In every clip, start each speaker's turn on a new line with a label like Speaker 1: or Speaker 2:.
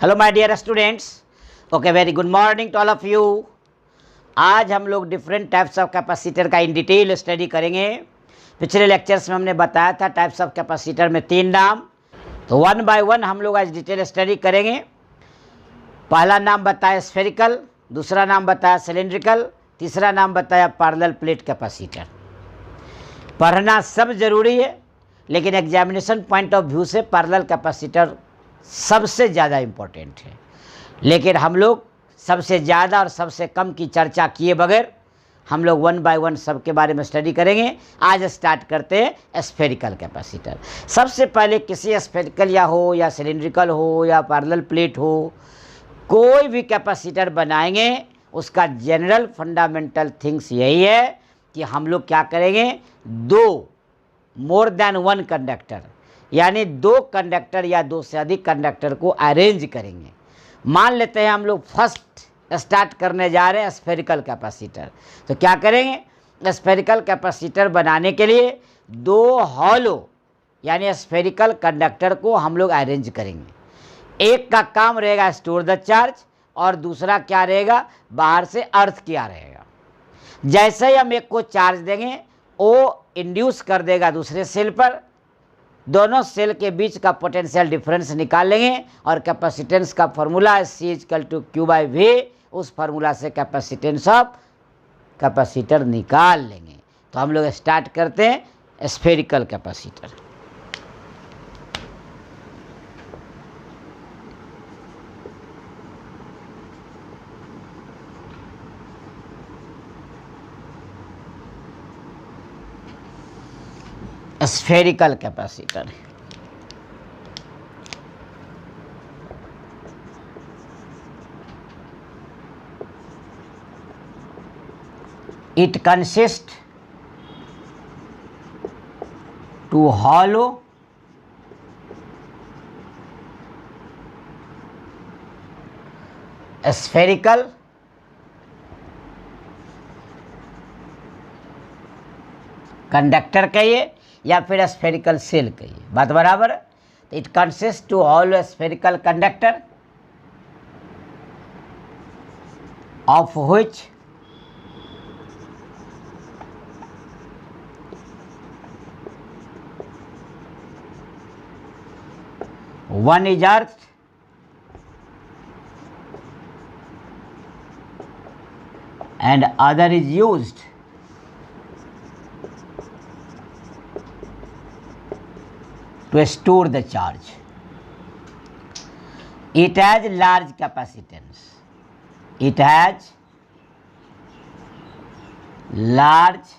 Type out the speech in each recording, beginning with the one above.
Speaker 1: Hello my dear students, okay very good morning to all of you. आज हम लोग different types of capacitor का in detail study करेंगे। पिछले lectures में हमने बताया था टाइप्स ऑफ कैपेसिटर में 3 नाम, तो वन बाय वन हम लोग आज डिटेल स्टडी करेंगे। पहला नाम बताया स्फेरिकल, दूसरा नाम बताया सिलेंड्रिकल, तीसरा नाम बताया पैरेलल प्लेट कैपेसिटर। पढ़ना सब जरूरी है, लेकिन एग्जामिनेशन पॉइंट ऑफ व्यू से पैरेलल कैपेसिटर सबसे ज़्यादा इम्पोर्टेंट है। लेकिन हम लोग सबसे ज़्यादा और सबसे कम की चर्चा किए बगैर हम लोग वन बाय वन सबके बारे में स्टडी करेंगे। आज स्टार्ट करते हैं स्फेरिकल कैपेसिटर। सबसे पहले किसी स्फेरिकल या हो या सिलेंड्रिकल हो या पैरेलल प्लेट हो, कोई भी कैपेसिटर बनाएंगे उसका जनरल फंडामेंटल थिंग्स यही है कि हम लोग क्या करेंगे, दो मोर देन वन कंडक्टर यानी दो कंडक्टर या दो से अधिक कंडक्टर को अरेंज करेंगे। मान लेते हैं हम लोग फर्स्ट स्टार्ट करने जा रहे हैं स्फेरिकल कैपेसिटर, तो क्या करेंगे, स्फेरिकल कैपेसिटर बनाने के लिए दो हॉलो यानी स्फेरिकल कंडक्टर को हम लोग अरेंज करेंगे। एक का काम रहेगा स्टोर द चार्ज और दूसरा क्या रहेगा, बाहर से अर्थ किया रहेगा। जैसे ही हम एक को चार्ज देंगे वो इंड्यूस कर देगा दूसरे सेल पर, दोनों सेल के बीच का पोटेंशियल डिफरेंस निकाल लेंगे और कैपेसिटेंस का फॉर्मूला है C=Q/V। उस फार्मूला से कैपेसिटेंस ऑफ कैपेसिटर निकाल लेंगे। तो हम लोग स्टार्ट करते हैं spherical capacitor. Spherical capacitor it consists to hollow spherical conductor कहिए या फिर स्फेरिकल सेल कहिए, बात बराबर है। It consist to hollow spherical conductor of which one is earth and other is used to store the charge. It has large capacitance. It has large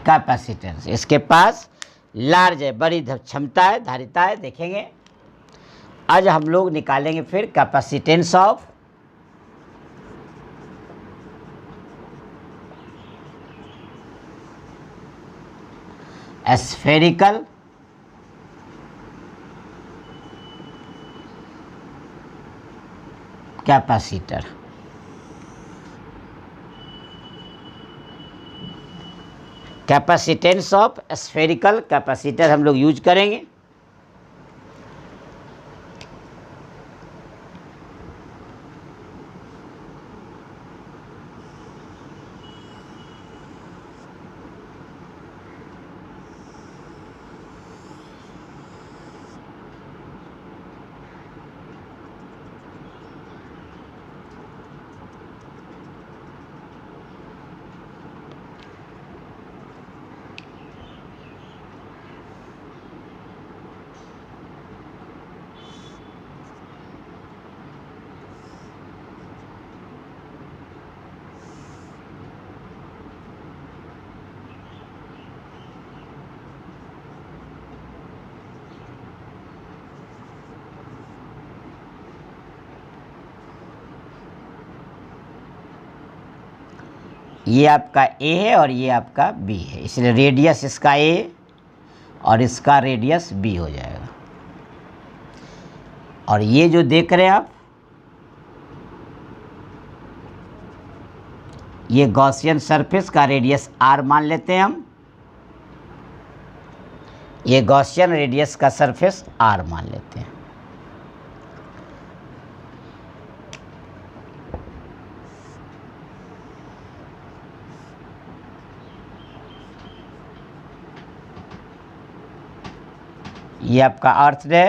Speaker 1: capacitance. इसके पास large है, बड़ी क्षमता है, धारिता है। देखेंगे आज हम लोग निकालेंगे फिर capacitance of spherical capacitor. Capacitance of spherical capacitor हम लोग यूज करेंगे। ये आपका ए है और ये आपका बी है, इसलिए रेडियस इसका ए और इसका रेडियस बी हो जाएगा। और ये जो देख रहे हैं आप, ये गॉसियन सरफेस का रेडियस r मान लेते हैं हम, ये गॉसियन रेडियस का सरफेस R मान लेते हैं। ये आपका अर्थ है।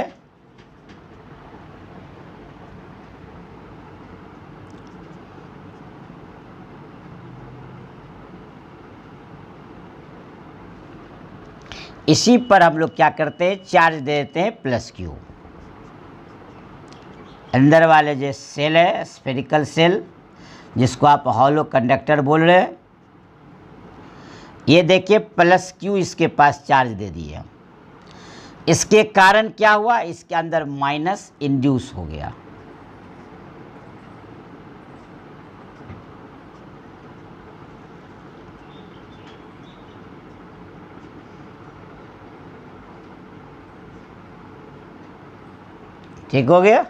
Speaker 1: इसी पर हम लोग क्या करते हैं, चार्ज दे देते हैं +Q। अंदर वाले जो सेल है, स्फेरिकल सेल, जिसको आप हॉलो कंडक्टर बोल रहे हैं, ये देखिए +Q इसके पास चार्ज दे दिए। इसके कारण क्या हुआ, इसके अंदर माइनस इंड्यूस हो गया। ठीक हो गया।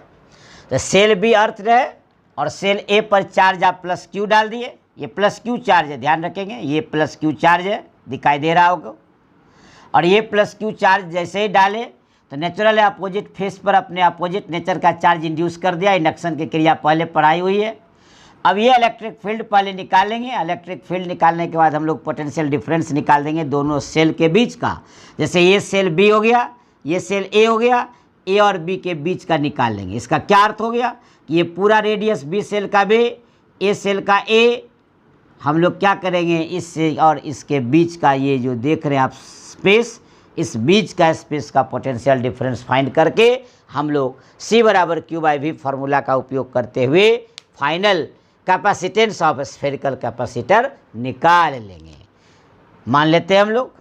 Speaker 1: तो सेल बी अर्थ है और सेल ए पर चार्ज आप +Q डाल दिए। ये +Q चार्ज है, ध्यान रखेंगे, ये +Q चार्ज है, दिखाई दे रहा होगा। और ये +Q चार्ज जैसे ही डाले तो नेचुरल अपोजिट फेस पर अपने अपोजिट नेचर का चार्ज इंड्यूस कर दिया। इंडक्शन की क्रिया पहले पढ़ाई हुई है। अब ये इलेक्ट्रिक फील्ड पहले निकालेंगे। इलेक्ट्रिक फील्ड निकालने के बाद हम लोग पोटेंशियल डिफरेंस निकाल देंगे दोनों सेल के बीच का। जैसे ये सेल बी हो गया, ये सेल ए हो गया, ए और बी के बीच का निकाल लेंगे। इसका क्या अर्थ हो गया कि ये पूरा रेडियस बी सेल का बी, ए सेल का ए, हम लोग क्या करेंगे, इससे और इसके बीच का ये जो देख रहे हैं आप स्पेस, इस बीच का स्पेस का पोटेंशियल डिफरेंस फाइंड करके हम लोग C = Q/V फार्मूला का उपयोग करते हुए final capacitance of spherical capacitor निकाल लेंगे। मान लेते हैं हम लोग,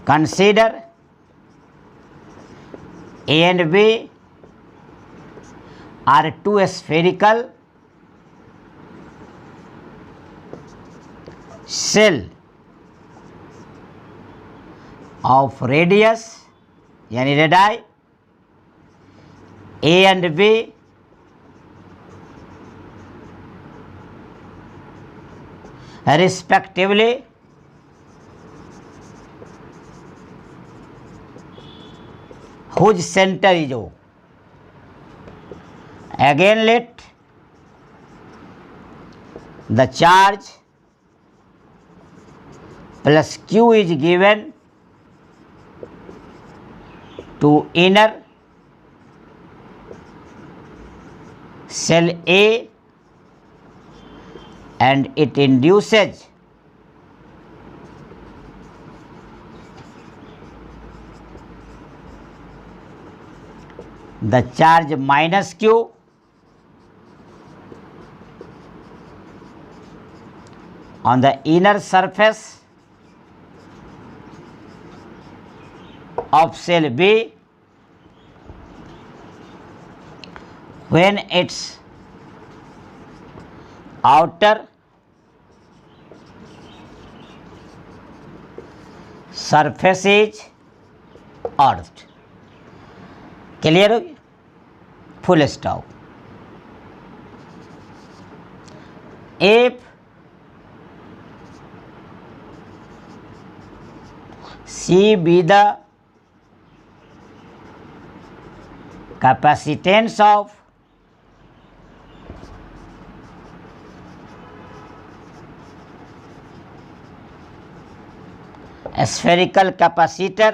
Speaker 1: consider A and B are two spherical cell of radius यानी radii A and B respectively whose center is O. Again let the charge +Q is given to inner cell A and it induces the charge -Q on the inner surface of cell B when its outer surface is earthed। Clear हो गया, full stop. If C be the capacitance of a spherical capacitor,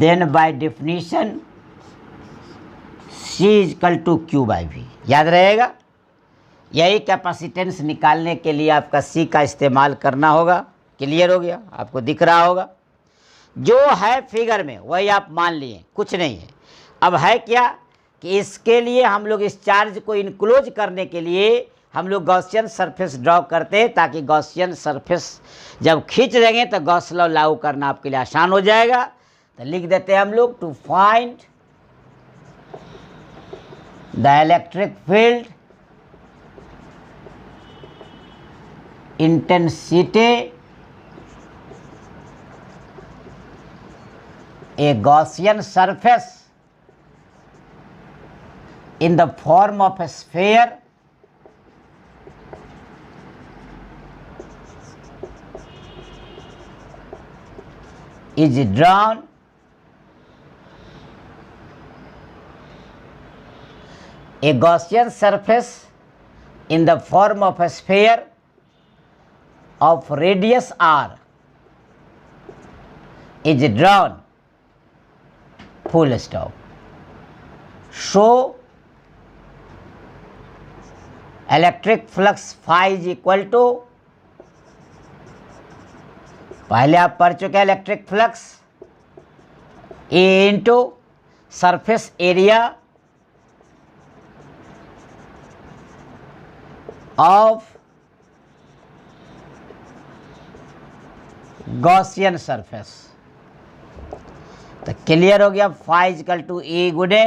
Speaker 1: then by definition C = Q/V। याद रहेगा, यही capacitance निकालने के लिए आपका C का इस्तेमाल करना होगा। क्लियर हो गया, आपको दिख रहा होगा, जो है फिगर में वही आप मान लिए, कुछ नहीं है। अब है क्या कि इसके लिए हम लोग इस चार्ज को इनक्लोज करने के लिए हम लोग गॉसियन सरफेस ड्रॉ करते हैं, ताकि गॉसियन सरफेस जब खींच देंगे तो गॉस लॉ लागू करना आपके लिए आसान हो जाएगा। तो लिख देते हैं हम लोग, to find the electric field intensity a Gaussian surface in the form of a sphere is drawn a Gaussian surface in the form of a sphere of radius r is drawn, full stop. So electric flux phi is equal to, पहले आप पढ़ चुके हैं electric flux A into surface area of Gaussian surface. तो clear हो गया, phi equal to A गुने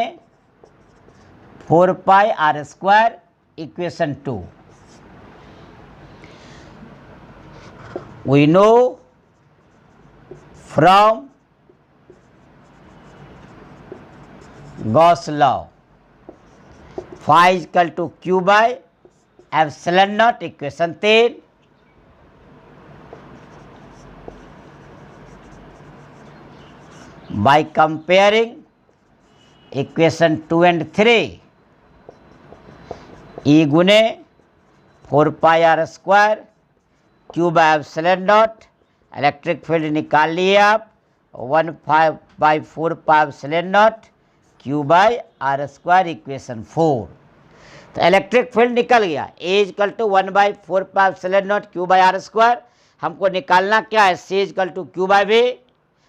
Speaker 1: 4 pi R square equation 2। we know from Gauss law phi is equal to q by epsilon naught, equation 3। by comparing equation 2 and 3, E गुने 4 pi R square Q by epsilon naught, electric field निकाल लिए आप 1/4 pi epsilon naught Q by R square equation 4। तो electric field निकल गया, A equal to 1/4 pi epsilon naught Q by R square. हमको निकालना क्या है, C equal to Q by V.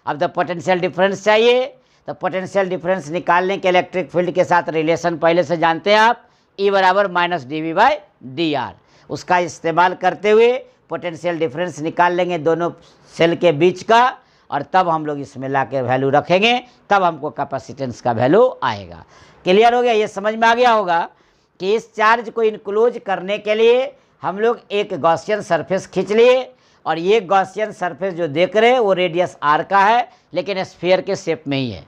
Speaker 1: अब द पोटेंशियल डिफरेंस चाहिए, तो पोटेंशियल डिफरेंस निकालने के इलेक्ट्रिक फील्ड के साथ रिलेशन पहले से जानते हैं आप, E बराबर minus D V by D R. उसका इस्तेमाल करते हुए पोटेंशियल डिफरेंस निकाल लेंगे दोनों सेल के बीच का, और तब हम लोग इसमें ला के वैल्यू रखेंगे, तब हमको कैपेसिटेंस का वैल्यू आएगा। क्लियर हो गया, ये समझ में आ गया होगा कि इस चार्ज को इनक्लोज करने के लिए हम लोग एक गॉसियन सरफेस खींच लिए, और ये गॉसियन सरफेस जो देख रहे हैं वो रेडियस आर का है, लेकिन स्फीयर के शेप में ही है।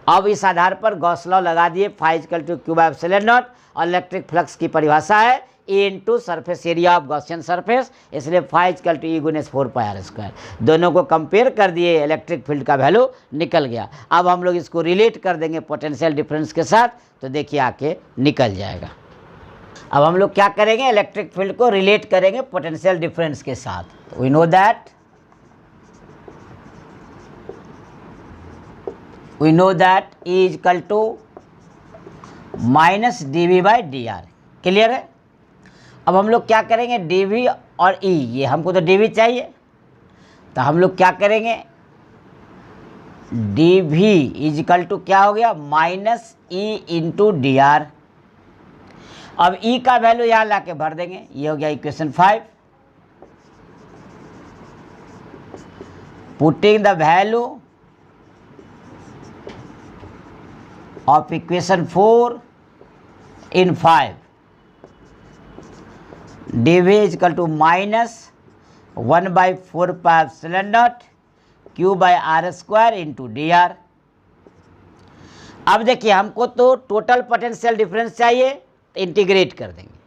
Speaker 1: अब इस आधार पर गॉस लॉ लगा दिए, phi equal to Q by epsilon naught, और इलेक्ट्रिक फ्लक्स की परिभाषा है A into surface area of Gaussian surface, इसलिए फाई इक्वल टू ई गुने 4 पाई आर स्क्वायर। दोनों को कंपेयर कर दिए, इलेक्ट्रिक फील्ड का वैल्यू निकल गया। अब हम लोग इसको रिलेट कर देंगे पोटेंशियल डिफरेंस के साथ, तो देखिए आके निकल जाएगा। अब हम लोग क्या करेंगे, इलेक्ट्रिक फील्ड को रिलेट करेंगे पोटेंशियल डिफरेंस के साथ। We know that E is equal to minus D V by D R. Clear है। अब हम लोग क्या करेंगे, डी वी और ई, ये हमको तो डी वी चाहिए, तो हम लोग क्या करेंगे, D V is equal to क्या हो गया, minus E into D R. अब ई का वैल्यू यहाँ ला के भर देंगे, ये हो गया equation 5। Putting the value of equation 4 in 5, dv is equal to minus 1/4 pi epsilon naught q by r square into dr। अब देखिए हमको तो टोटल पोटेंशियल डिफरेंस चाहिए, तो इंटीग्रेट कर देंगे,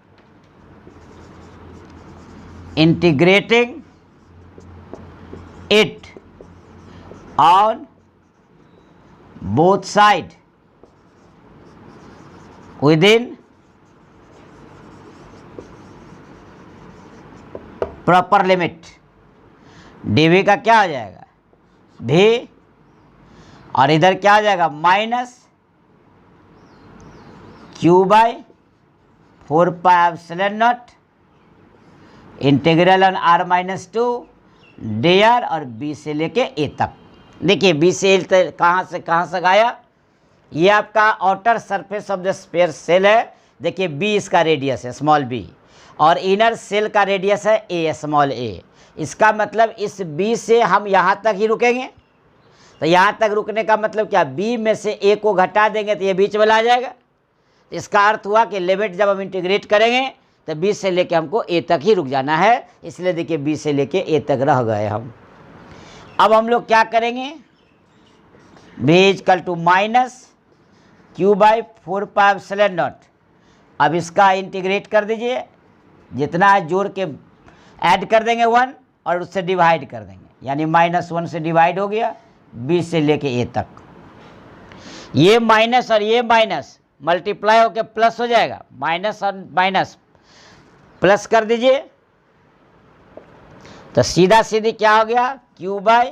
Speaker 1: integrating it on both side within proper limit. dv का क्या हो जाएगा, v, और इधर क्या हो जाएगा, minus q by 4 pi epsilon not integral on r minus 2 dr, और b से लेके a तक। देखिए b से a तक कहाँ से आया, ये आपका outer surface of the sphere shell है। देखिए b इसका रेडियस है स्मॉल b, और इनर सेल का रेडियस है a स्मॉल a। इसका मतलब इस b से हम यहाँ तक ही रुकेंगे, तो यहाँ तक रुकने का मतलब क्या, b में से a को घटा देंगे तो ये बीच में आ जाएगा। इसका अर्थ हुआ कि लिमिट जब हम इंटीग्रेट करेंगे तो b से लेके हमको a तक ही रुक जाना है, इसलिए देखिए b से लेके a तक रह गए हम। अब हम लोग क्या करेंगे, v equal to minus Q by 4 pi epsilon naught. अब इसका इंटीग्रेट कर दीजिए, जितना है जोड़ के ऐड कर देंगे 1 और उससे डिवाइड कर देंगे, यानी -1 से डिवाइड हो गया B से लेके A तक। ये माइनस और ये माइनस मल्टीप्लाई होकर प्लस हो जाएगा, माइनस और माइनस प्लस कर दीजिए, तो सीधा सीधी क्या हो गया Q by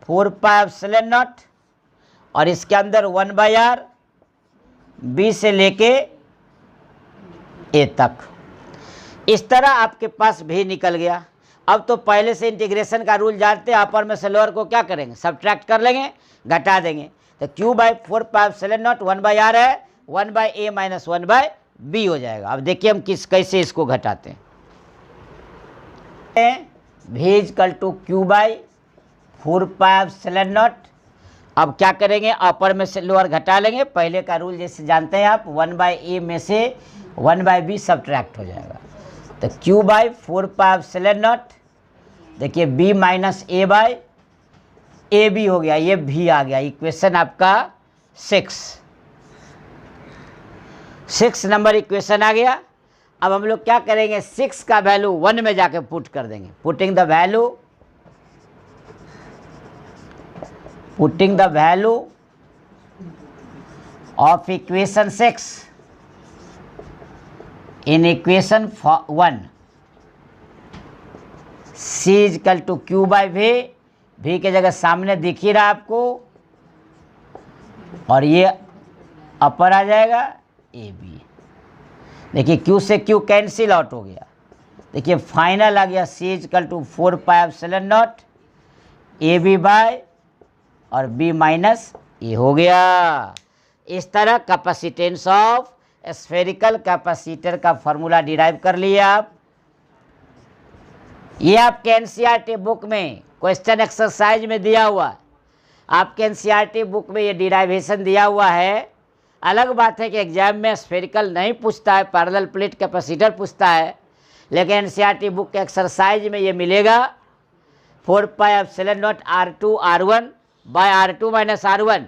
Speaker 1: 4 pi epsilon naught और इसके अंदर 1/r B से लेके A तक। इस तरह आपके पास भी निकल गया। अब तो पहले से इंटीग्रेशन का रूल जानते हैं, अपर में से लोअर को क्या करेंगे, सब्ट्रैक्ट कर लेंगे, घटा देंगे, तो Q by 4 pi epsilon not 1/r है, 1/a माइनस 1/b हो जाएगा। अब देखिए हम कैसे इसको घटाते हैं। v equal to Q by 4 pi epsilon naught. अब क्या करेंगे, अपर में से लोअर घटा लेंगे, पहले का रूल जैसे जानते हैं आप, 1/a में से 1/b सब्ट्रैक्ट हो जाएगा, तो Q by 4 pi epsilon naught, देखिए b minus a by A B हो गया, ये भी आ गया। इक्वेशन आपका 6 नंबर इक्वेशन आ गया। अब हम लोग क्या करेंगे, 6 का वैल्यू 1 में जाके पुट कर देंगे। Putting the value of equation 6 in equation 1, C equal to Q by भी के जगह सामने दिख ही रहा आपको, और ये अपर आ जाएगा ए बी। देखिए Q से Q कैंसिल आउट हो गया, देखिए फाइनल आ गया C equal to 4 pi epsilon naught A B by और B माइनस ए हो गया। इस तरह कैपेसिटेंस ऑफ स्फेरिकल कैपेसिटर का फॉर्मूला डिराइव कर लिया आप। ये आपके एनसीईआरटी बुक में क्वेश्चन एक्सरसाइज में दिया हुआ है, आपके एनसीईआरटी बुक में ये डिराइवेशन दिया हुआ है। अलग बात है कि एग्जाम में स्फेरिकल नहीं पूछता है, पैरेलल प्लेट कैपेसिटर पूछता है, लेकिन एनसीईआरटी बुक के एक्सरसाइज में ये मिलेगा 4 pi epsilon naught R2 R1 by R2 minus R1।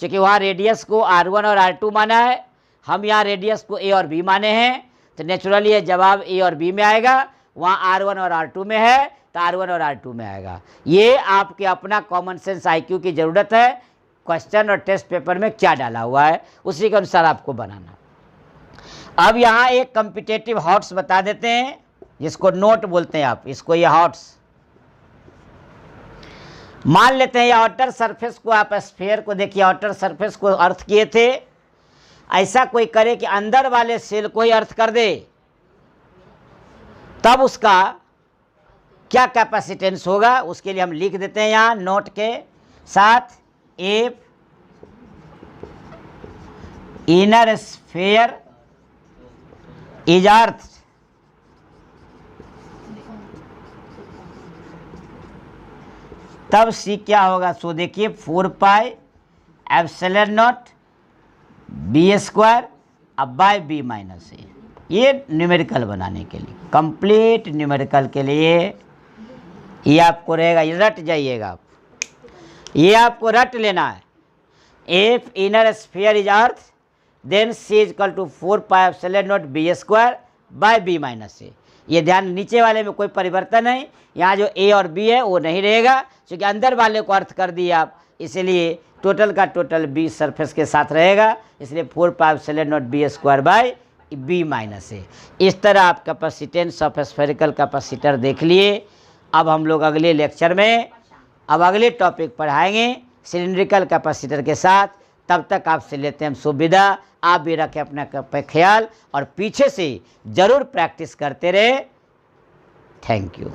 Speaker 1: चूँकि वहाँ रेडियस को R1 और R2 माना है, हम यहाँ रेडियस को A और B माने हैं, तो नेचुरली ये जवाब A और B में आएगा। वहाँ R1 और R2 में है तो R1 और R2 में आएगा। ये आपके अपना कॉमन सेंस IQ की ज़रूरत है, क्वेश्चन और टेस्ट पेपर में क्या डाला हुआ है उसी के अनुसार आपको बनाना। अब यहाँ एक कॉम्पिटिटिव हॉट्स बता देते हैं, जिसको नोट बोलते हैं आप, इसको ये हॉट्स मान लेते हैं। ये आउटर सरफेस को आप स्फीयर को देखिए, आउटर सरफेस को अर्थ किए थे, ऐसा कोई करे कि अंदर वाले सेल को ही अर्थ कर दे, तब उसका क्या कैपेसिटेंस होगा, उसके लिए हम लिख देते हैं यहाँ नोट के साथ, एफ इनर स्फीयर इज अर्थ तब सी क्या होगा। सो देखिए 4 pi epsilon naught B square अब बाय बी माइनस ए। ये न्यूमेरिकल बनाने के लिए, कंप्लीट न्यूमेरिकल के लिए ये आपको रहेगा, ये रट जाइएगा आप, ये आपको रट लेना है। If inner sphere is earth then C is equal to 4 pi epsilon naught B square by B minus A. ये ध्यान, नीचे वाले में कोई परिवर्तन नहीं, यहाँ जो ए और बी है वो नहीं रहेगा, क्योंकि अंदर वाले को अर्थ कर दिए आप, इसलिए टोटल का टोटल बी सरफेस के साथ रहेगा, इसलिए 4 pi epsilon naught B square by B minus A. इस तरह आप कैपेसिटेंस ऑफ स्फेरिकल कैपेसिटर देख लिए। अब हम लोग अगले लेक्चर में अब अगले टॉपिक पढ़ाएंगे सिलिंड्रिकल कैपेसिटर के साथ। तब तक आपसे लेते हैं हम शुभ विदा। आप भी रखें अपना ख्याल और पीछे से ज़रूर प्रैक्टिस करते रहे। Thank you.